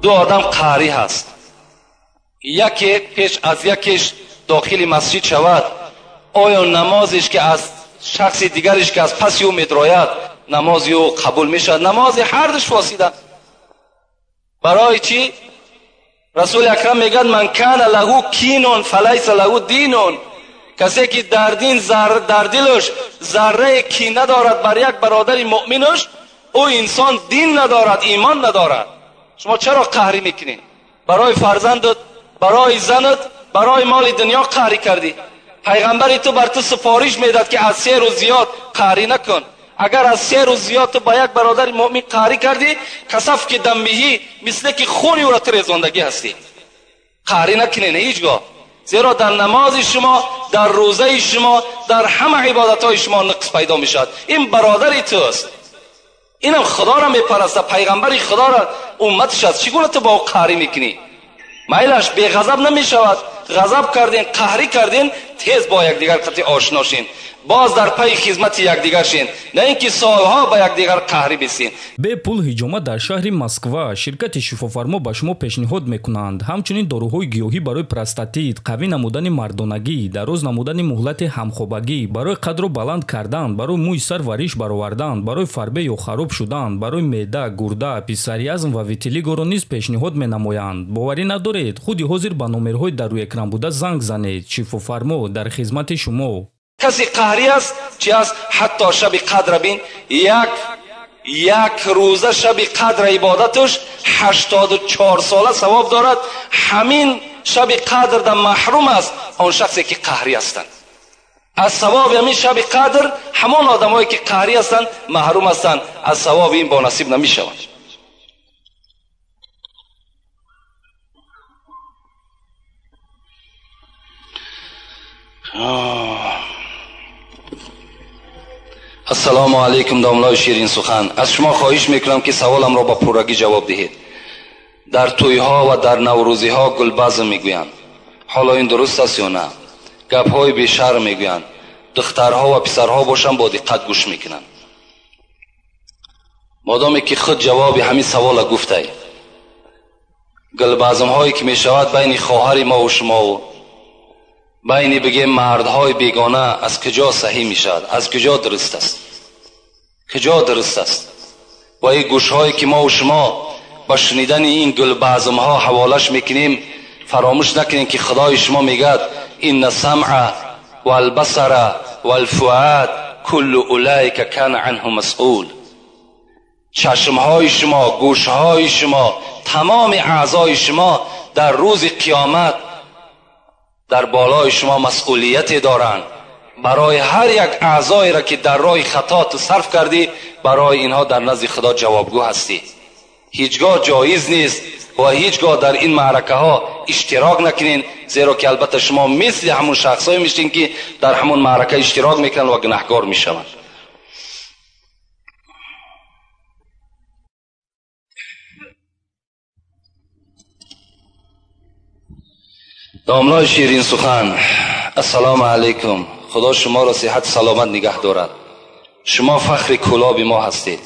دو آدم قاری هست، یکی پیش از یکیش داخل مسجد شود، آیا نمازش که از شخص دیگرش که از پس او میدراید نمازی او قبول میشد؟ نماز هر دوش فاسده. برای چی؟ رسول اکرم میگن من کان له کینون فلیس له دینون. کسی که در دین در دلش ذره کینه دارد بر یک برادر مؤمنش، او انسان دین ندارد، ایمان ندارد. شما چرا قهری میکنین؟ برای فرزندت، برای زنت، برای مال دنیا قهری کردی. پیغمبر تو بر تو سفارش میداد که از 3 روز زیاد قهری نکن. اگر از 3 روز زیاد تو با یک برادر مؤمن قهری کردی، کسف که دمبهی مثل که خونی او را ترزاندگی هستی. قهری نکنین هیچگاه، زیرا در نماز شما، در روزه شما، در همه عبادت های شما نقص پیدا میشد. این برادری توست، اینم خدا را میپرسته، پیغمبری خدا را امتش است. چگونه تو با او قهری میکنی؟ میلش بی غضب نمیشود. غضب کردین، قهری کردین، تیز با یکدیگر قطعی آشنا شین، باز در پای خدمت یکدیگر شین، نه اینکه سالها با یکدیگر قهری بسین. به پول حجامت در شهر مسکو شرکت شفافرما به شما پیشنهاد میکنند همچنین داروهای گیاهی برای پروستاتیت، قوی نمودن مردانگی، دراز نمودن مهلت همخوابگی، برای قد را بلند کردن، برای موی سر و ریش برآوردن، برای فربه یا خراب شدن، برای معده، گرده، پیساریازم و ویتیلیگو را نیز پیشنهاد مینمایند. باوری ندارید، خودی حاضر به نمرهای در روی اکران بوده زنگ زنید. شفافرما در خدمت شما. کسی قهری است چی است؟ حتی شب قدر بین، یک روزه شب قدر عبادتش 84 ساله ثواب دارد. همین شب قدر در محروم است آن شخصی که قهری هستند از ثواب همین شب قدر. همان آدمایی که قهری هستند محروم هستند از ثواب این، با نصیب نمی شوند. السلام علیکم داملای شیرین سخن. از شما خواهش میکنم که سوالم را با پورگی جواب دهید. در تویها و در نوروزی ها گلبزم میگویند، حالا این درست است یا نه؟ گپ های بیشرم میگویند. دخترها و پسرها باشن با دقت گوش میکنن. مادامی که خود جواب همین سوال گفته، گلبزم هایی که میشود بین خواهر ما و شما و بین بگه مردهای بیگانه از کجا صحیح میشد؟ از کجا درست است؟ کجا درست است؟ با این گوشهایی که ما و شما با شنیدن این گلبزم ها حوالش میکنیم، فراموش نکنیم که خدای شما میگه این السمع والبصر والفؤاد کل اولئک کان عنه مسئول. چشمهای شما، گوشهای شما، تمام اعضای شما در روز قیامت در بالای شما مسئولیت دارند. برای هر یک اعضایی را که در راه خطا تو صرف کردی، برای اینها در نزد خدا جوابگو هستی. هیچگاه جایز نیست و هیچگاه در این معرکه ها اشتراک نکنین، زیرا که البته شما مثل همون شخصایی میشین که در همون معرکه اشتراک میکنن و گناهکار میشوند. داملای شیرین سخن، السلام علیکم. خدا شما را صحت سلامت نگه دارد. شما فخر کلاب ما هستید.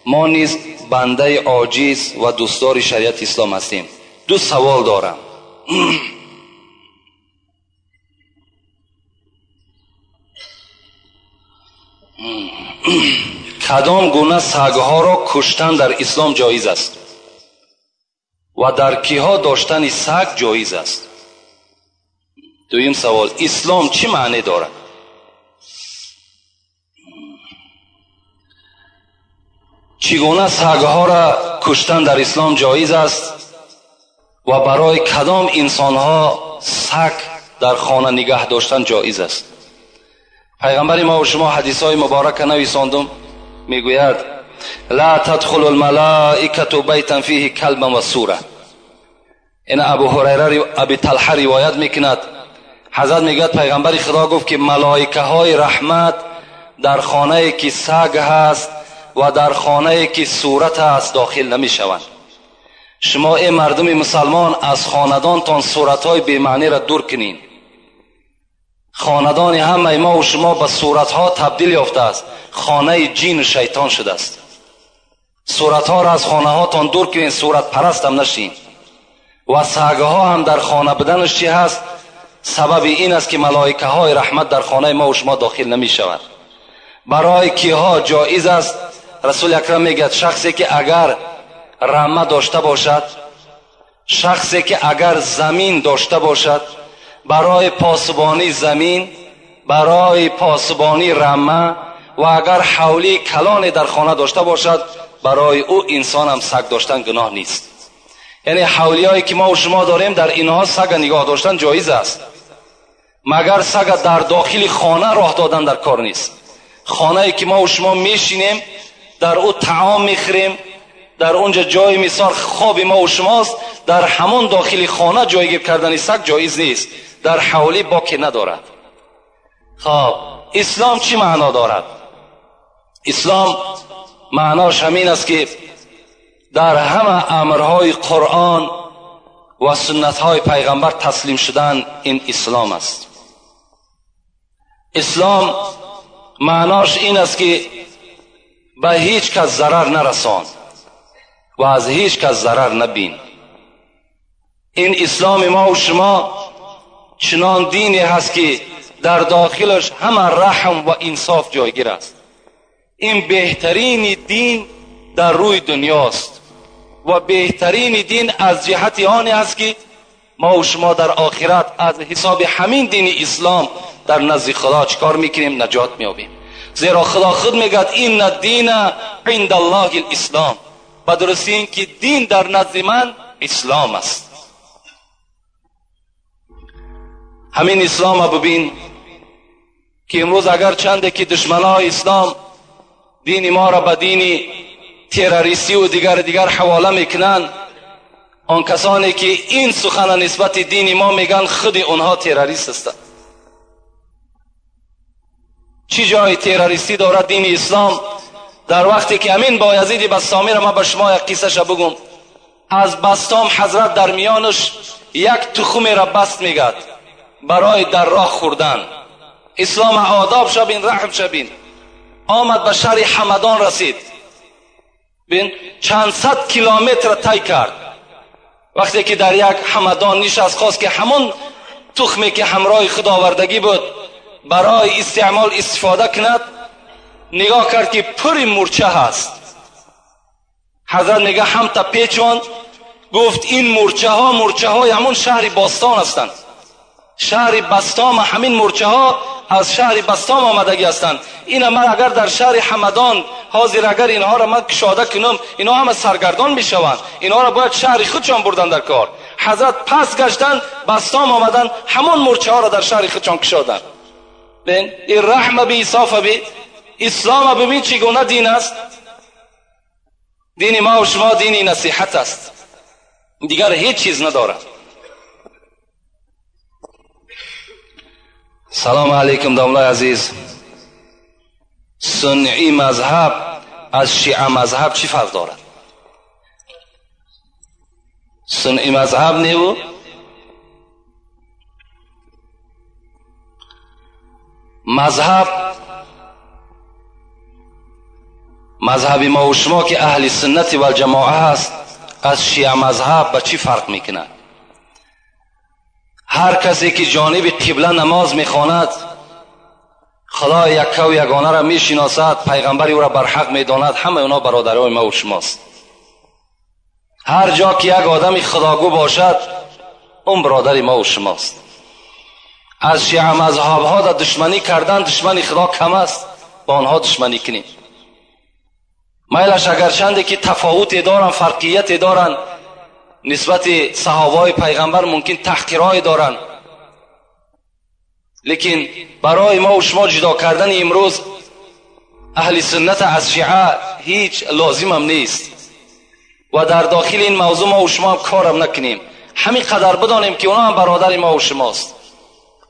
ما نیز بنده عاجز و دوستدار شریعت اسلام هستیم. 2 سوال دارم. کدام گونه سگها را کشتن در اسلام جایز است و در کیها داشتن سگ جایز است؟ دویم سوال، اسلام چی معنی دارد؟ چگونه سگها را کشتن در اسلام جایز است و برای کدام انسانها سگ در خانه نگه داشتن جایز است؟ پیغمبر ما و شما حدیث های مبارک نویساندم، میگوید لا تدخل الملائکه بیتا فیه کلب و سوره. این ابو هریره ابی طلحه روایت میکند. حضرت میگوید پیغمبر خدا گفت که ملائکه های رحمت در خانه که سگ هست و در خانه که صورت هست داخل نمی شوند. شما ای مردم مسلمان از خاندانتان صورت های بی‌معنی را دور کنین. خاندان همه ما و شما به صورت ها تبدیل یافته است. خانه جین و شیطان شده است. صورتها را از خانه هاتان دور کنین، صورت پرست هم نشین. و سگه ها هم در خانه بدنش چی هست؟ سبب این است که ملائکه های رحمت در خانه ما و شما داخل نمی شود. برای کیها جایز است؟ رسول اکرم میگه شخصی که اگر رحمه داشته باشد، شخصی که اگر زمین داشته باشد، برای پاسبانی زمین، برای پاسبانی رحمه و اگر حولی کلانی در خانه داشته باشد، برای او انسان هم سگ داشتن گناه نیست. یعنی حولی هایی که ما و شما داریم در اینها سگ نگاه داشتن جایز است، مگر سگ در داخل خانه راه دادن در کار نیست. خانه ای که ما و شما میشینیم در او طعام میخوریم، در اونجا جای مثال خواب ما و شماست، در همون داخل خانه جایگیر کردن سگ جایز نیست، در حولی باکی ندارد. خب اسلام چی معنا دارد؟ اسلام معناش همین است که در همه امرهای قرآن و سنتهای پیغمبر تسلیم شدن، این اسلام است. اسلام معناش این است که به هیچ کس ضرر نرسان و از هیچ کس ضرر نبین. این اسلام ما و شما چنان دینی هست که در داخلش همه رحم و انصاف جایگیر است. این بهترین دین در روی دنیاست و بهترین دین از جهت آنی است که ما و شما در آخرت از حساب همین دین اسلام در نزد خدا چکار میکنیم؟ نجات میابیم. زیرا خدا خود میگه این الدین عند الله الاسلام، به درستی این که دین در نزد من اسلام است. همین اسلام ها ببین که امروز اگر چنده که دشمنای اسلام دین ما را به دین تروریستی و دیگر حواله میکنن، آن کسانی که این سخن نسبت دین ما میگن خود اونها تروریست هستند. چی جای تروریستی دارد دین اسلام؟ در وقتی که امین بایزید بسطامی را ما به شما یک قصه شا بگم، از بسطام حضرت در میانش یک تخم را بست میگد برای در راه خوردن. اسلام آداب شبین، رحم شبین. آمد به شهر حمدان رسید، بین چند صد کیلومتر طی کرد. وقتی که در یک حمدان نشست، خواست که همون تخمی که همراه خداوردگی بود برای استعمال استفاده کند، نگاه کرد که پری مورچه هست. حضرت میگه هم تا پیچون، گفت این مورچه های همون شهر باستان هستند. شهر بستام همین مورچه ها از شهر بستام آمدگی هستند. این من اگر در شهر حمدان حاضر اگر اینها را من کشاده کنم، اینها همه سرگردان میشوند، اینها را باید شهر خودشان بردن در کار. حضرت پس گشتن بستام آمدن، همون مورچه ها را در شهر خودشان کشادن. ببین این رحمه بی انصافه بی اسلام ببین چگونه دین است. دین ما و شما دین نصیحت است، دیگر هیچ چیز ندارد. سلام علیکم داملای عزیز. سنی مذهب از شیعه مذهب چی فرق دارد؟ سنی مذهب نیو مذهب ما و شما که اهل سنت و الجماعه هست از شیعه مذهب به چی فرق میکنه؟ هر کسی که جانب قبله نماز میخواند، خدا یک و یگانه را میشناسد، پیغمبری او را بر حق میداند، همه اونا برادرای ما و شماست. هر جا که یک آدم خداگو باشد، اون برادر ما و شماست. از شیعه مذهب ها در دشمنی کردن، دشمنی خدا کم است، با آنها دشمنی کنیم. میلش اگر چنده که تفاوت دارن، فرقیت دارن، نسبت صحابه پیغمبر ممکن تحقیرای دارن، لیکن برای ما و شما جدا کردن امروز اهل سنت از شیعه هیچ لازم هم نیست و در داخل این موضوع ما و شما هم کارم نکنیم. همین قدر بدانیم که اونا هم برادر ما و شماست،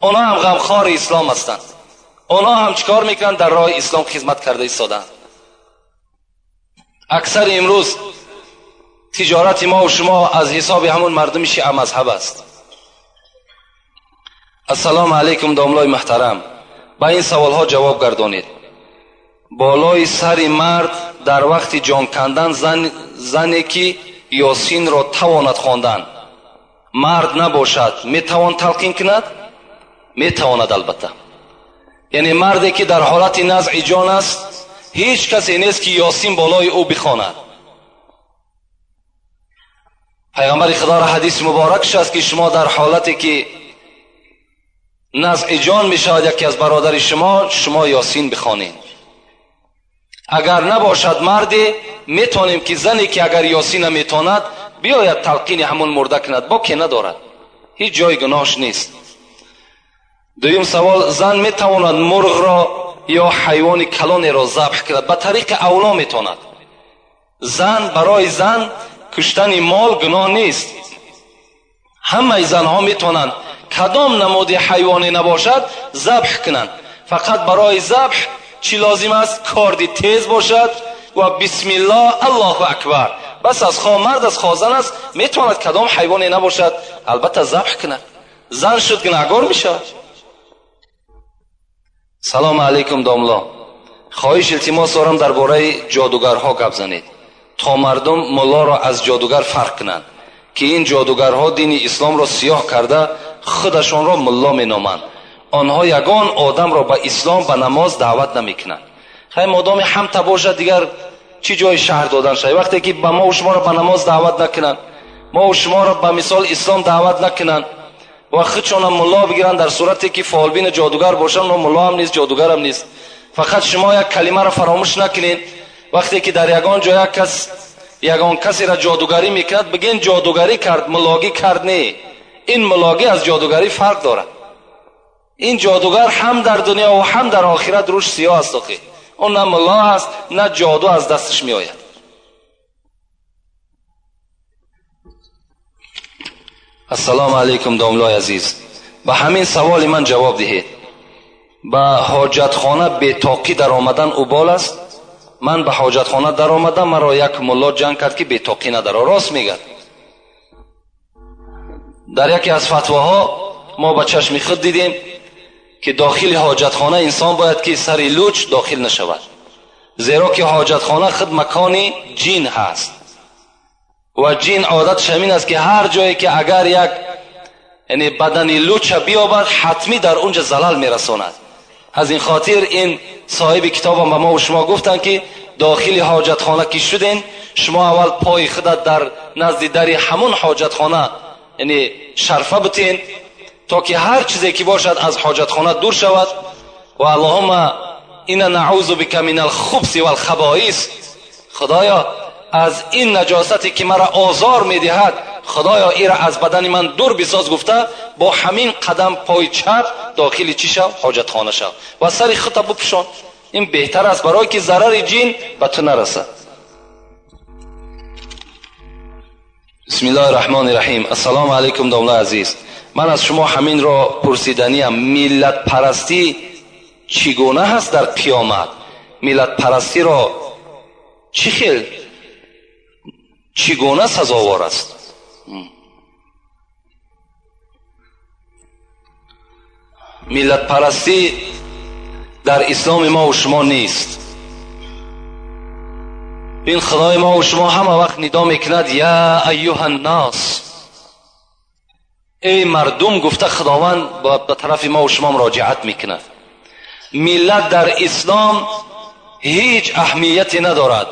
اونا هم غمخوار اسلام هستند، اونا هم چکار میکنن؟ در راه اسلام خدمت کرده ایستادن. اکثر امروز تجارت ما و شما از حساب همون مردم شیعه مذهب است. السلام علیکم داملای محترم، با این سوال ها جواب گردانید. بالای سر مرد در وقت جان کندن زنی که یاسین را تواند خواندن مرد نباشد میتوان تلقین کند؟ میتواند البته. یعنی مردی که در حالت نزع جان است هیچ کسی نیست که یاسین بالای او بخواند. پیغمبر خدا را حدیث مبارکش است که شما در حالتی که نزع جان میشود یکی از برادر شما یاسین بخوانید. اگر نباشد مردی میتونیم که زنی که اگر یاسین نمیتواند بیاید تلقین همون مرده کند، با که ندارد، هیچ جای گناهش نیست. دویم سوال، زن میتواند مرغ را یا حیوان کلانی را ذبح کند؟ به طریق اولا میتواند. زن برای زن کشتن مال گناه نیست. همه زنها میتونند کدام نماد حیوانی نباشد ذبح کنند. فقط برای ذبح چی لازم است؟ کاردی تیز باشد و بسم الله الله اکبر. بس از خواه مرد از خواه زن است میتواند کدام حیوانی نباشد البته ذبح کند. زن شد گناهکار میشود. سلام علیکم داملا، خواهش التماس دارم درباره جادوگرها گپ زنید تا مردم ملا را از جادوگر فرق کنند که این جادوگرها دین اسلام را سیاه کرده خودشان را ملا مینامند. آنها یگان آدم را به اسلام به نماز دعوت نمیکنند. خیلی مادام همتا باشد دیگر چی جای شهر دادن شد؟ وقتی که به ما و شما را به نماز دعوت نکنند، ما و شما را به مثال اسلام دعوت نکنند و خودشان هم ملا بگیرن در صورتی که فالبین جادوگر باشن، و ملا هم نیست جادوگر هم نیست. فقط شما یک کلمه را فراموش نکنید. وقتی که در یگان کسی را جادوگری میکند بگین جادوگری کرد ملاگی کرد. نه، این ملاگی از جادوگری فرق دارد. این جادوگر هم در دنیا و هم در آخرت روش سیاه است. اون نه ملا است نه جادو از دستش می آید. السلام علیکم داملای عزیز، به همین سوال من جواب دهید. به حاجتخانه بی‌طاقی در آمدن اوبال است؟ من به حاجتخانه در آمدم، مرا یک ملا جنگ کرد که بی‌طاقی نداره. راست میگه. در یکی از فتواها ما به چشم خود دیدیم که داخل حاجتخانه انسان باید که سر لوچ داخل نشود، زیرا که حاجتخانه خود مکان جین هست و جین عادت همین است که هر جایی که اگر یک بدن لوچ بیابد حتمی در اونجا زلال میرساند. از این خاطر این صاحب کتاب هم به ما و شما گفتن که داخل حاجتخانه که شدین شما اول پای خودت در نزد در همون حاجتخانه شرفه بتین تا که هر چیزی که باشد از حاجتخانه دور شود. و اللهم اینا نعوذ بک من الخبث والخبائث، خدایا از این نجاستی که مرا آزار میدهد خدایا این را از بدن من دور بساز. گفته با همین قدم پای چپ داخل چی شو؟ حاجتخانه شو و سر خودت بپوشان. این بهتر است برای که ضرر جن به تو نرسه. بسم الله الرحمن الرحیم. السلام علیکم داملا عزیز، من از شما همین را پرسیدنیم. ملت پرستی چگونه هست در قیامت؟ ملت پرستی را چگونه سزاوار است؟ ملت پرستی در اسلام ما و شما نیست. این خدای ما و شما همه وقت ندا میکند یا ایها الناس، ای مردم. گفته خداوند به طرف ما و شما مراجعت میکند. ملت در اسلام هیچ اهمیتی ندارد.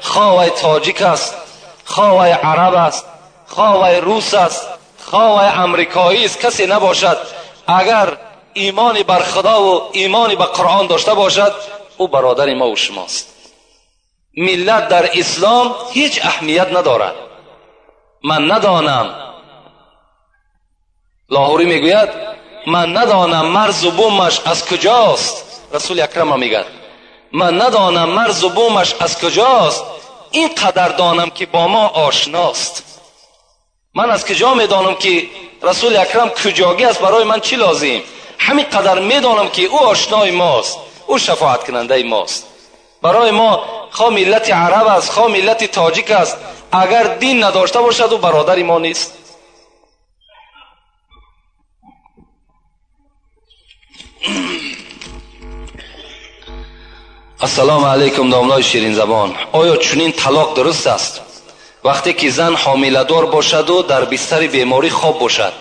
خواه تاجیک است، خواه عرب است، خواه روس است، خواه امریکایی است، کسی نباشد اگر ایمانی بر خدا و ایمانی به قرآن داشته باشد او برادر ما و شماست. ملت در اسلام هیچ اهمیت ندارد. من ندانم، لاهوری میگوید من ندانم مرز و بومش از کجاست. رسول اکرم میگه من ندانم مرز و بومش از کجاست، این قدر دانم که با ما آشناست. من از کجا میدانم که رسول اکرم کجاگی است؟ برای من چی لازم؟ همین قدر میدانم که او آشنای ماست، او شفاعت کننده ماست. برای ما خواه ملت عرب است، خواه ملت تاجیک است، اگر دین نداشته باشد او برادر ما نیست. ассалому алайкум домлои ширинзабон. оё чунин талоқ дуруст аст? вақте ки зан ҳомиладор бошаду дар бистари беморӣ хоб бошад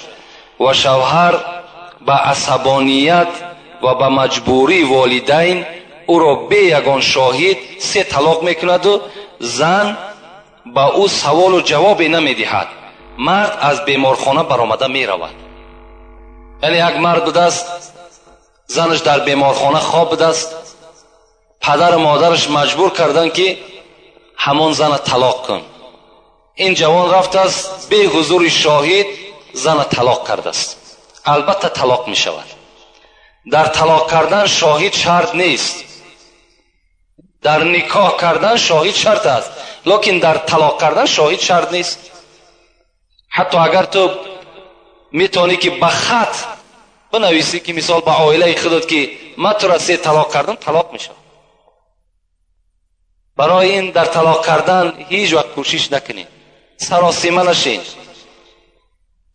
ва шавҳар ба асабоният ва ба маҷбурии волидайн ӯро бе ягон шоҳид се талоқ мекунаду зан ба ӯ саволу ҷавобе намедиҳад, мард аз беморхона баромада меравад. яъне як мард будааст, занаш дар беморхона хоб будааст, падару модараш маҷбур карданд ки ҳамон зана талоқ кун. ин ҷавон рафтааст бе ҳузури шоҳид зана талоқ кардааст. албатта талоқ мешавад. дар талоқ кардан шоҳид шарт нест. дар никоҳ кардан шоҳид шарт аст, лекин дар талоқ кардан шоҳид шарт нест. ҳатто агар ту метавонӣ ки ба хат бинависӣ ки мисол ба оилаи худат ки ман тура се талоқ кардам, талоқ мешавад. барои ин дар талоқ кардан ҳеҷ вақт кӯшиш накунед, саросима нашед.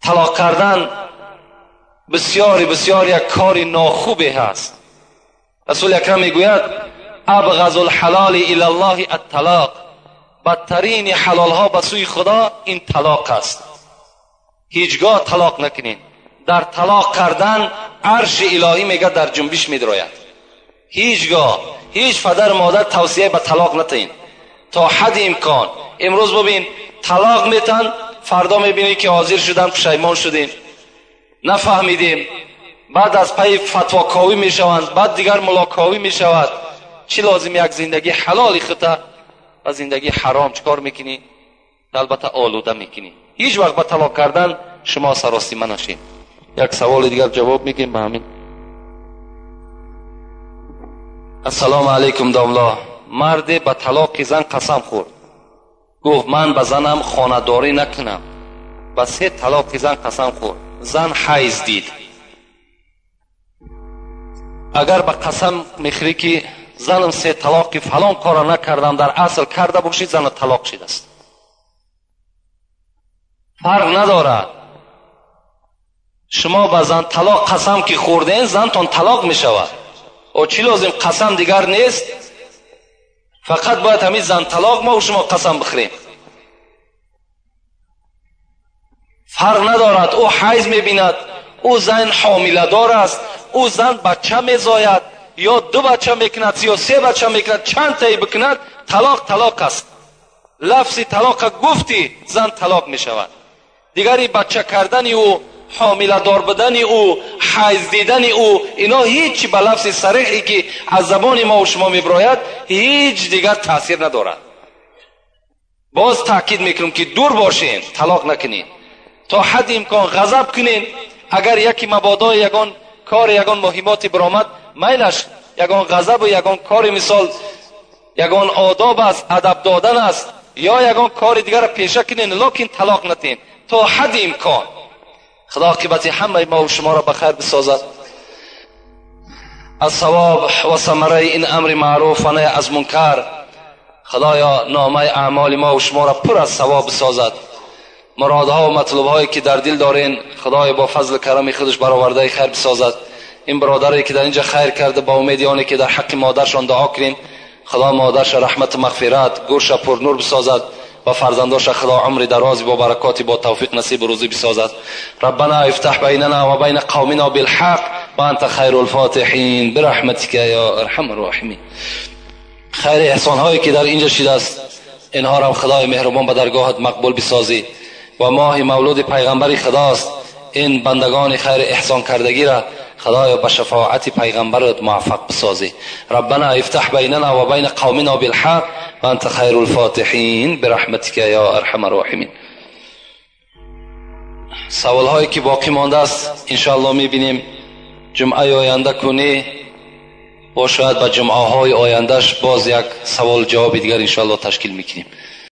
талоқ кардан бисёр як кори нохубе ҳаст. расули акрам мегӯяд абғазу лҳалоли илаллоҳи атталоқ, бадтарини ҳалолҳо ба сӯи худо ин талоқ аст. ҳеҷ гоҳ талоқ накунед. дар талоқ кардан арши илоҳӣ мега дар ҷунбиш медрояд. ҳеҷ гоҳ ҳеҷ падар модар тавсия ба талоқ натаҳед. то ҳадди имкон имрӯз бубин талоқ метан, фардо мебинӣ ки ҳозир шудам, пушаймон шудем, нафаҳмидем, баъд аз пай фатвоковӣ мешаванд, баъд дигар мулоковӣ мешавад. чӣ лозим як зиндагӣ ҳалоли хута ва зиндагӣ ҳаром чӣ кор мекунӣ? албатта олуда мекунӣ. ҳеҷ вақт ба талоқ кардан шумо саросима нашед. як саволи дигар ҷавоб мегӯем ба ҳамин. ассалому алайкум домло. марде ба талоқи зан қасам хӯрд. гуфт ман ба занам хонадорӣ накунам. ба се талоқи зан қасам хӯрд. зан ҳайз дид. агар ба қасам мехӯрӣ ки занам се талоқи фалон кора накардам, дар асл карда бошид, зана талоқ шудааст. фарқ надорад. шумо ба зан талоқ қасам ки хӯрден, зантон талоқ мешавад. о чӣ лозим? қасам дигар нест. фақат бояд ҳамин зан талоқ ма ва шумо қасам бихӯрем. фарқ надорад. ӯ ҳайз мебинад, ӯ зан ҳомиладор аст, ӯ зан бача мезояд, ё ду бача мекунад, ё се бача мекунад, чанд таи бикунад, талоқ талоқ аст. лафзи талоқа гуфти, зан талоқ мешавад. дигари бача кардани ӯ, ҳомиладор будани ӯ, ҳайз дидани ӯ, ино ҳеҷ ба лафзи сариҳе ки аз забони мо ва шумо мебирояд, ҳеҷ дигар таъсир надорад. боз таъкид мекунам ки дур бошен, талоқ накунед. то ҳадди имкон ғазаб кунед. агар яки мабодои ягон кори, ягон муҳимоти биромад, майлаш ягон ғазабу ягон кори, мисол ягон одоб аст, адаб додан аст, ё ягон кори дигара пеша кунед, лекин талоқ натед. то ҳадди имкон خدا عاقبت همه ما و شما را به خیر بسازد. از ثواب و ثمره این امر معروف و نهی از منکر خدایا نامه اعمال ما و شما را پر از ثواب بسازد. مرادها و مطلوبهایی که در دل دارین خدای با فضل کرم خودش برآورده خیر بسازد. این برادری که در اینجا خیر کرده با امید آنی که در حق مادرشان دعا کنیم خدا مادرش رحمت و مغفرت گورش پر نور بسازد و فرزنداش خدا عمر درازی با برکاتی با توفیق نصیب روزی بسازد. ربنا افتح بیننا و بین قومنا بالحق و انت خیر الفاتحین برحمتک یا ارحم الراحمین. خیر احسان هایی که در اینجا شده است اینها را خدای مهربان به درگاهت مقبول بسازی و ماه مولود پیغمبر خداست. این بندگان خیر احسان کردگی را خدایا به شفاعت پیغمبرت موفق بسازی. ربنا افتح بیننا و بین قومنا بالحق و انت خیر الفاتحین برحمتک یا ارحم الراحمین. سوال هایی که باقی مانده است انشاءالله میبینیم جمعه آینده کنی و شاید به جمعه های آیندهش باز یک سوال جواب دیگر انشاءالله تشکیل میکنیم.